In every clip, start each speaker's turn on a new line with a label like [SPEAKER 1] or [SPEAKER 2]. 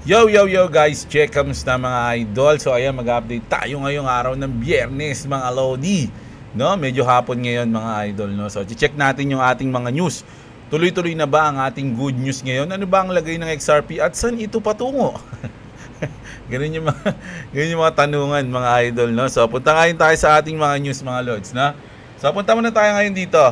[SPEAKER 1] Yo guys, check kamusta mga idol. So ayan, mag-update tayo ngayong araw ng Biyernes mga Lodi. No, medyo hapon ngayon mga idol, no. So check natin yung ating mga news. Tuloy-tuloy na ba ang ating good news ngayon? Ano ba ang lagay ng XRP at saan ito patungo? ganun yung mga tanungan mga idol, no. So punta ngayon tayo sa ating mga news mga Lods, no. So punta muna tayo ngayon dito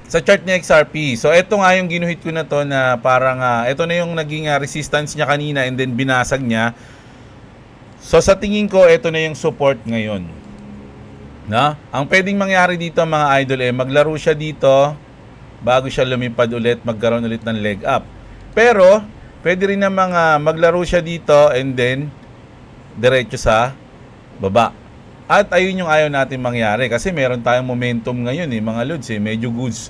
[SPEAKER 1] sa chart ni XRP. So ito nga yung ginuhit ko na to na parang ito na yung naging resistance niya kanina and then binasag niya. So sa tingin ko ito na yung support ngayon. Na? Ang pwedeng mangyari dito mga idol maglaro siya dito bago siya lumipad ulit, magkaroon ulit ng leg up. Pero pwede rin namang maglaro siya dito and then diretso sa baba. At ayun yung ayaw natin mangyari kasi meron tayong momentum ngayon mga Lods medyo goods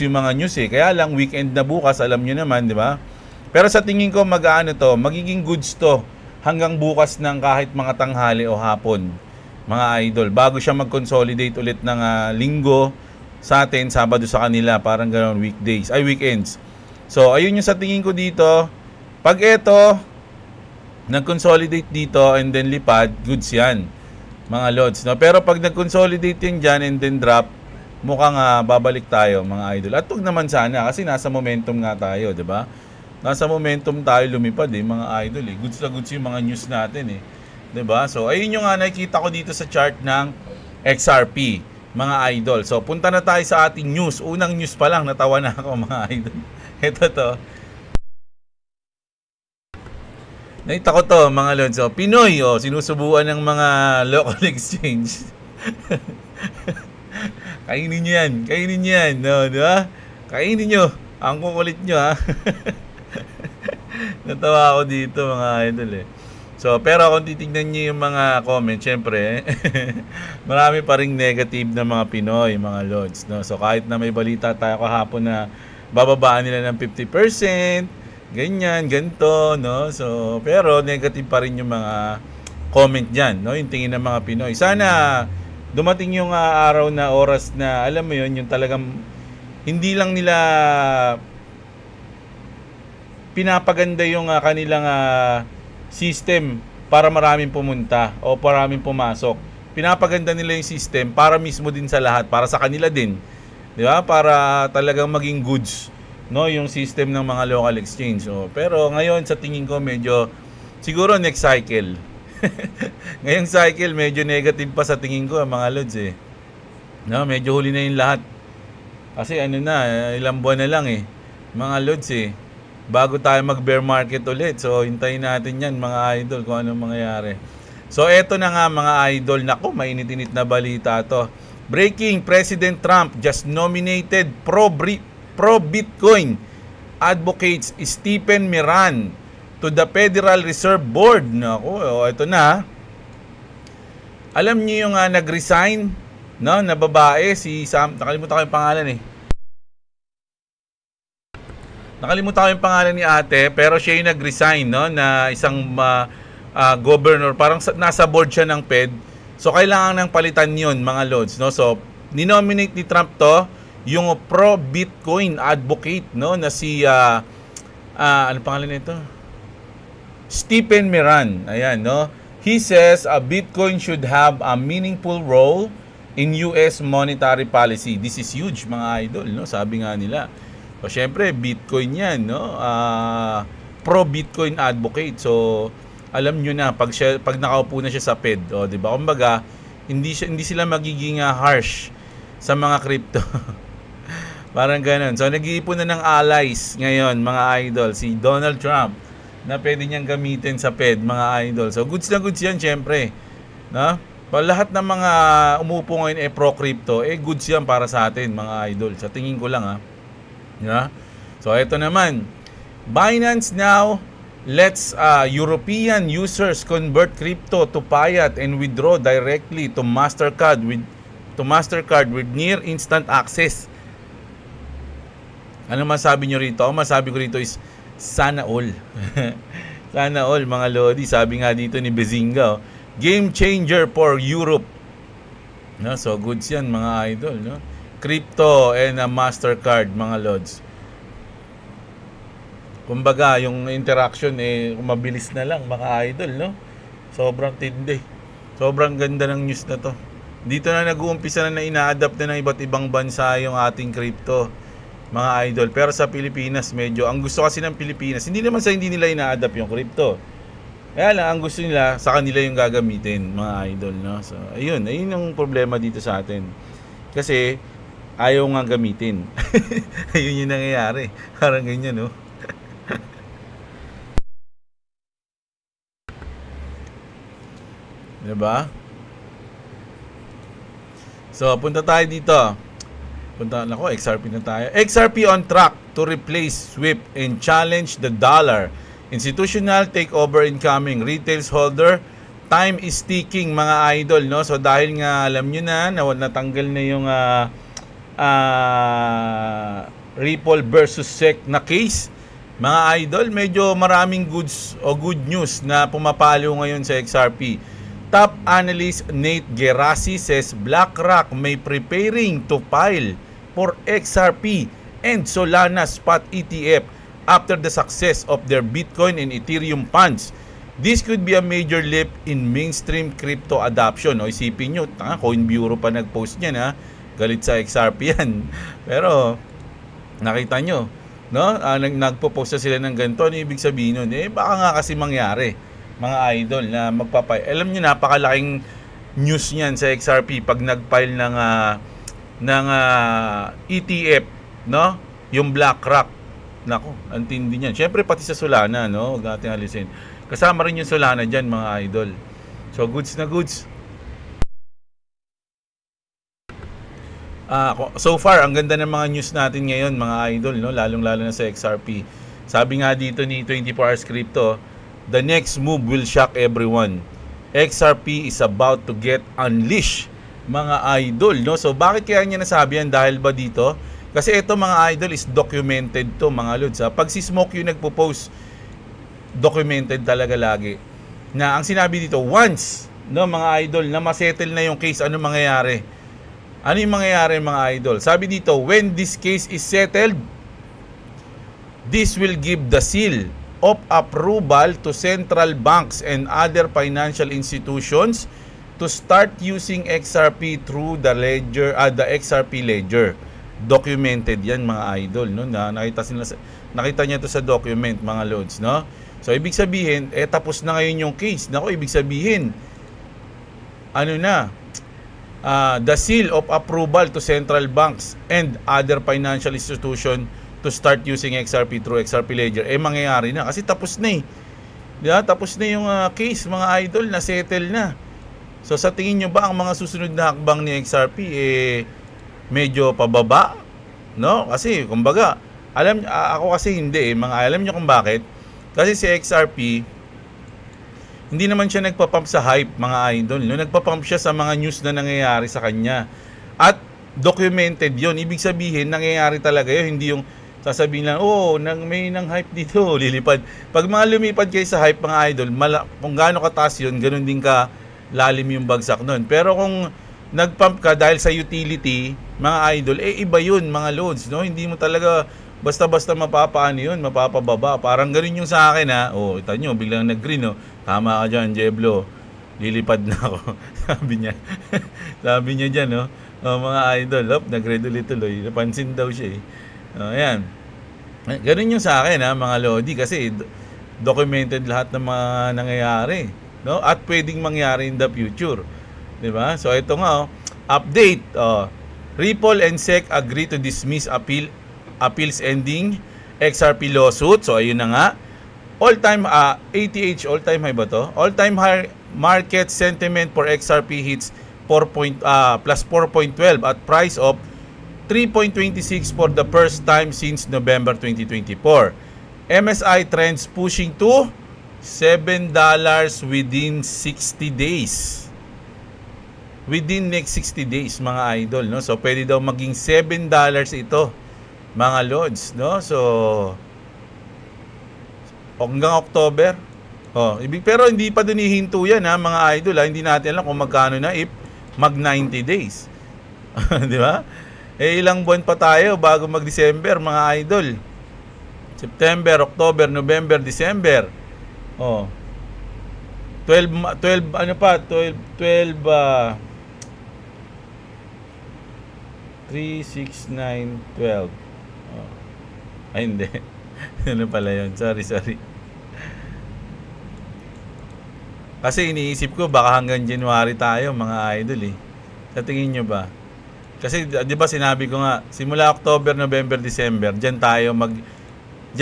[SPEAKER 1] yung mga news Kaya lang weekend na bukas, alam niyo naman, di ba? Pero sa tingin ko magiging goods to hanggang bukas ng kahit mga tanghali o hapon, mga idol, bago siya mag-consolidate ulit ng linggo sa atin, Sabado sa kanila, parang ganoon weekends. So ayun yung sa tingin ko dito. Pag ito nag-consolidate dito and then lipad, goods yan mga Lods, no? Pero pag nag-consolidate yan dyan and then drop, mukhang babalik tayo mga idol. At huwag naman sana kasi nasa momentum nga tayo, di ba? Nasa momentum tayo lumipad mga idol Goods na goods yung mga news natin di ba? So ayun yung nakikita ko dito sa chart ng XRP mga idol. So punta na tayo sa ating news. Unang news pa lang natawa na ako mga idol. Ito to. Nakita ko to mga Lods. So, Pinoy sinusubuan ng mga local exchange. Kainin nyo yan. No, di ba? Kainin nyo. Ang kukulit nyo Natawa ako dito mga idol So, pero kung titignan nyo yung mga comment, syempre, marami pa ring negative na mga Pinoy, mga Lods. No? So, kahit na may balita tayo kahapon na bababaan nila ng 50%, ganyan, ganito, no? So, pero negative pa rin yung mga comment dyan, no? Yung tingin ng mga Pinoy. Sana dumating yung araw na oras na, alam mo yun, yung talagang hindi lang nila pinapaganda yung kanilang system para maraming pumunta o maraming pumasok. Pinapaganda nila yung system para mismo din sa lahat, para sa kanila din. Di ba? Para talagang maging goods, no, yung system ng mga local exchange. Pero ngayon sa tingin ko medyo siguro next cycle. Ngayong cycle medyo negative pa sa tingin ko mga Lods No, medyo huli na yung lahat. Kasi ilang buwan na lang mga Lods bago tayo mag bear market ulit. So hintayin natin yan mga idol kung anong mangyayari. So eto na nga mga idol, nako, mainit-init na balita to. Breaking, President Trump just nominated pro-Bitcoin advocates Stephen Miran to the Federal Reserve Board. Naku, ito na. Alam niyo yung nag-resign, no, na babae, si Sam, nakalimutan ko yung pangalan Nakalimutan ko yung pangalan ni ate, pero siya yung nag-resign, no, na isang governor, parang nasa board siya ng Fed. So kailangan nang palitan yun mga Lods, no. So ninominate ni Trump to yung pro-Bitcoin advocate, no, na si ano pangalan nito? Stephen Miran. Ayan, no. He says Bitcoin should have a meaningful role in US monetary policy. This is huge mga idol, no. Sabi nga nila. So syempre Bitcoin 'yan, no. Pro-Bitcoin advocate. So alam niyo na pag nakaupo na siya sa Fed, di ba? Kumbaga, hindi sila magiging harsh sa mga crypto. Parang ganun. So, nag-iipon na ng allies ngayon, mga idol, si Donald Trump, na pwede niyang gamitin sa Fed, mga idol. So, goods na goods yan, syempre. No? Lahat ng mga umupo ngayon pro-crypto, goods yan para sa atin, mga idol. Sa tingin ko lang, Yeah? So, ito naman. Binance now lets European users convert crypto to fiat and withdraw directly to Mastercard with near instant access. Ano masabi nyo rito? Ang masabi ko rito is sana all. Sana all mga Lodi. Sabi nga dito ni Bezinga, game changer for Europe. No, so goods yan mga idol, no? Crypto and Mastercard mga Lods. Kumbaga, yung interaction mabilis na lang mga idol, no? Sobrang tindi. Sobrang ganda ng news na to. Dito na nag-uumpisa na ina-adapt na ng iba't ibang bansa yung ating crypto, mga idol. Pero sa Pilipinas, medyo, ang gusto kasi ng Pilipinas, hindi naman sa hindi nila ina-adapt yung crypto. Kaya lang, ang gusto nila, sa kanila yung gagamitin, mga idol, no? So, ayun yung problema dito sa atin. Kasi, ayaw nga gamitin. Ayun yung nangyayari. Parang ganyan, no? Diba? So, punta tayo dito. XRP na tayo. XRP on track to replace SWIFT and challenge the dollar. Institutional takeover incoming. Retail holder. Time is ticking, mga idol, no? So, dahil nga alam nyo na natanggal na yung Ripple versus SEC na case, mga idol, medyo maraming good news na pumapalo ngayon sa XRP. Top analyst Nate Gerasi says BlackRock may preparing to file for XRP and Solana spot ETF after the success of their Bitcoin and Ethereum funds. This could be a major leap in mainstream crypto adoption. O isipin nyo, Coin Bureau pa nag-post niyan, ha? Galit sa XRP yan. Pero nakita nyo, no? Nagpo-post na sila ng ganito. Ano ibig sabihin nun? Baka nga kasi mangyari, mga idol, na magpapay. Alam niyo, napakalaking news niyan sa XRP pag nag-file ng ETF, no? Yung BlackRock. Nako, ang tindi niyan. Syempre pati sa Solana, no? Huwag natin alisin. Kasama rin yung Solana diyan, mga idol. So goods na goods. So far, ang ganda ng mga news natin ngayon, mga idol, no? Lalong-lalo na sa XRP. Sabi nga dito ni 24 Hours Crypto, the next move will shock everyone. XRP is about to get unleashed, mga idol, no? So bakit kaya niya nasabi yan? Dahil ba dito? Kasi ito, mga idol, is documented to, mga lods, ha? Pag si Smoke yung nagpo-post, documented talaga lagi. Na ang sinabi dito, once, no, mga idol, na masettle na yung case, ano mangyayari? Ano yung mangyayari, mga idol? Sabi dito, when this case is settled, this will give the seal of approval to central banks and other financial institutions to start using XRP through the ledger, the XRP ledger. Documented yan, mga idol, no? Nakita niya to sa document, mga loads, no? So ibig sabihin, tapos na ngayon yung case. Nako, ibig sabihin, ano na, the seal of approval to central banks and other financial institution to start using XRP through XRP ledger, mangyayari na kasi tapos na, diba? Tapos na yung case, mga idol, na settle na. So sa tingin nyo ba ang mga susunod na hakbang ni XRP medyo pababa, no? Kasi kumbaga, ako kasi hindi, alam nyo kung bakit? Kasi si XRP, hindi naman siya nagpapump sa hype, mga idol, no? Nagpapump siya sa mga news na nangyayari sa kanya. At documented yon. Ibig sabihin, nangyayari talaga yun. Hindi yung sasabihin lang, may nang hype dito, lilipad. Pag mga lumipad kayo sa hype, mga idol, kung gaano kataas yun, ganun din ka lalim yung bagsak nun. Pero kung nagpump ka dahil sa utility, mga idol, iba yun, mga loads, no? Hindi mo talaga basta-basta mapapaano yun, mapapababa. Parang ganun yung sa akin, ha? Ito nyo, biglang nag-green, no? Tama ka dyan, Jeblo. Lilipad na ako. Sabi niya. Sabi niya dyan, no? Mga idol, nag-red ulit-tuloy. Napansin daw siya, ayan. Ganun yung sa akin, ha, mga lodi. Kasi documented lahat ng mga nangyayari, no? At pwedeng mangyari in the future. Diba? So, ito nga, update. Ripple and SEC agree to dismiss appeals ending XRP lawsuit. So, ayun na nga. All-time, ATH, all-time high ba to? All-time high market sentiment for XRP hits plus 4.12 at price of 3.26 for the first time since November 2024. MSI trends pushing to $7 within 60 days. Within next 60 days, mga idol, no? So pwede daw maging $7 ito, mga lods, no? So hanggang October. Pero hindi pa doon hihinto yan, ha, mga idol, ha? Hindi natin alam kung magkano na if mag 90 days. Di ba? Ilang buwan pa tayo bago mag-December, mga idol. September, October, November, December. Oh. 12 ano pa? 12 3, 6, 9, 12. Oh. Ay, hindi. Ano pala yun? Sorry. Kasi iniisip ko, baka hanggang January tayo, mga idol eh. Sa tingin nyo ba? Kasi, di ba sinabi ko nga, simula October, November, December, dyan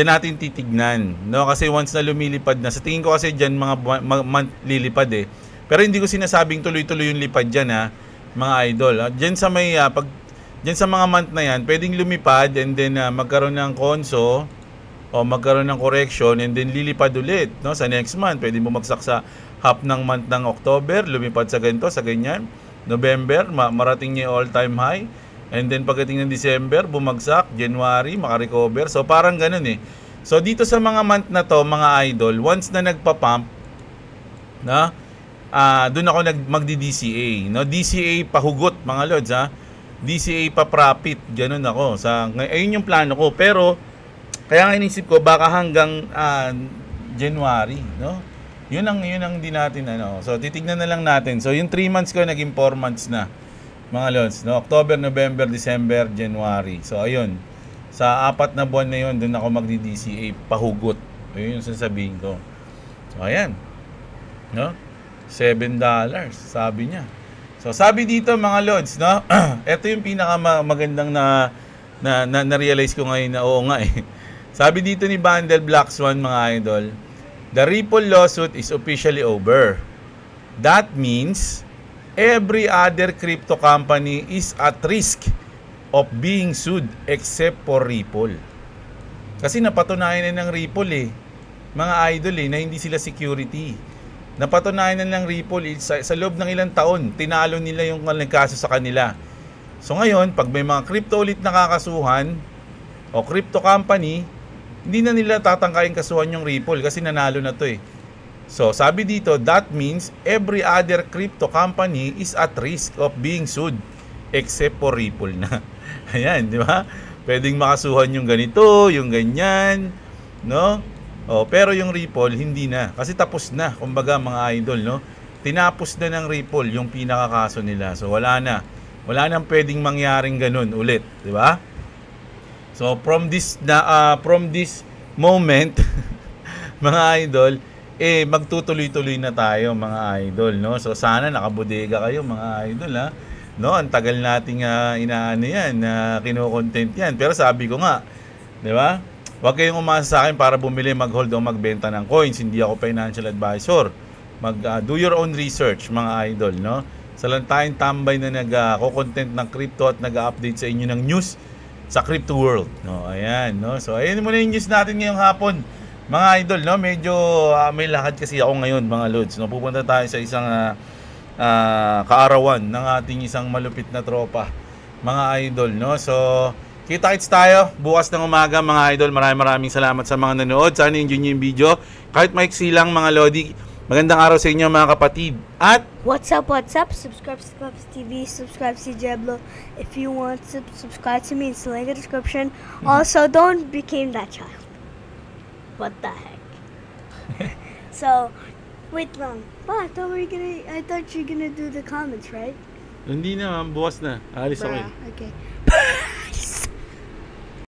[SPEAKER 1] natin titignan. No? Kasi once na lumilipad na, sa tingin ko kasi dyan mga month lilipad eh. Pero hindi ko sinasabing tuloy-tuloy yung lipad dyan ha, mga idol. Dyan sa may, dyan sa mga month na yan, pwedeng lumipad and then magkaroon ng konso o magkaroon ng correction and then lilipad ulit. No? Sa next month, pwedeng bumagsak sa half ng month ng October, lumipad sa ganito, sa ganyan. November, marating niya all-time high. And then pagdating ng December, bumagsak. January, makarecover. So parang ganun eh. So dito sa mga month na to, mga idol, once na nagpa-pump, na, doon ako magdi-DCA. No? DCA pahugot, mga lods ha. DCA pa profit, ganun ako. Ayun yung plano ko. Pero, kaya nga inisip ko, baka hanggang January, no? Yun ang di natin, ano. So, titignan na lang natin. So, yung 3 months ko, naging 4 months na, mga lods, no? October, November, December, January. So, ayun. Sa 4 na buwan na yun, doon ako magdi-DCA, pahugot. Ayun yung sasabihin ko. So, ayan. No? $7, sabi niya. So, sabi dito mga lods, no? Ito yung pinakamagandang na-realize ko ngayon na oo nga eh. Sabi dito ni Bandel Black Swan, mga idol, the Ripple lawsuit is officially over. That means every other crypto company is at risk of being sued except for Ripple. Kasi napatunayan na ng Ripple eh, mga idol eh, na hindi sila security. Napatunayan na ng Ripple sa loob ng ilang taon, tinalo nila yung kaso sa kanila. So ngayon, pag may mga crypto ulit nakakasuhan o crypto company, hindi na nila tatangkayin kasuhan yung Ripple kasi nanalo na to eh. So sabi dito, that means every other crypto company is at risk of being sued except for Ripple na. Ayan, di ba? Pwedeng makasuhan yung ganito, yung ganyan, no? Oh, pero yung Ripple hindi na kasi tapos na, kumbaga mga idol, no? Tinapos na ng Ripple yung pinakakaso nila. So wala nang pwedeng mangyaring ganun ulit, di ba? So from this moment mga idol, magtutuloy-tuloy na tayo mga idol, no? So sana nakabodega kayo mga idol ha. No, ang tagal nating inaano yan, kino-content yan. Pero sabi ko nga, di ba? Huwag kayong umasa sa akin para bumili, mag-hold o magbenta ng coins. Hindi ako financial advisor. Do your own research mga idol, no? Sa lang tayong tambay na nag-content ng crypto at nag-update sa inyo ng news sa crypto world, no? Ayan, no? So ayan muna yung news natin ngayong hapon mga idol, no? Medyo may lakad kasi ako ngayon mga lods, no? Pupunta tayo sa isang kaarawan ng ating isang malupit na tropa mga idol, no? So kita-kits tayo bukas ng umaga mga idol. Maraming salamat sa mga nanood. Sana enjoy nyo yung video kahit maiksi lang mga lodi. Magandang araw sa inyo mga kapatid. At
[SPEAKER 2] what's up? Subscribe to Clubs TV, subscribe to Jeblo. If you want to subscribe to me, it's the link in the description. Also, don't become that child. What the heck? So, wait lang. I thought you were gonna do the comments, right?
[SPEAKER 1] hindi na, bukas na. Alis ako.
[SPEAKER 2] Okay.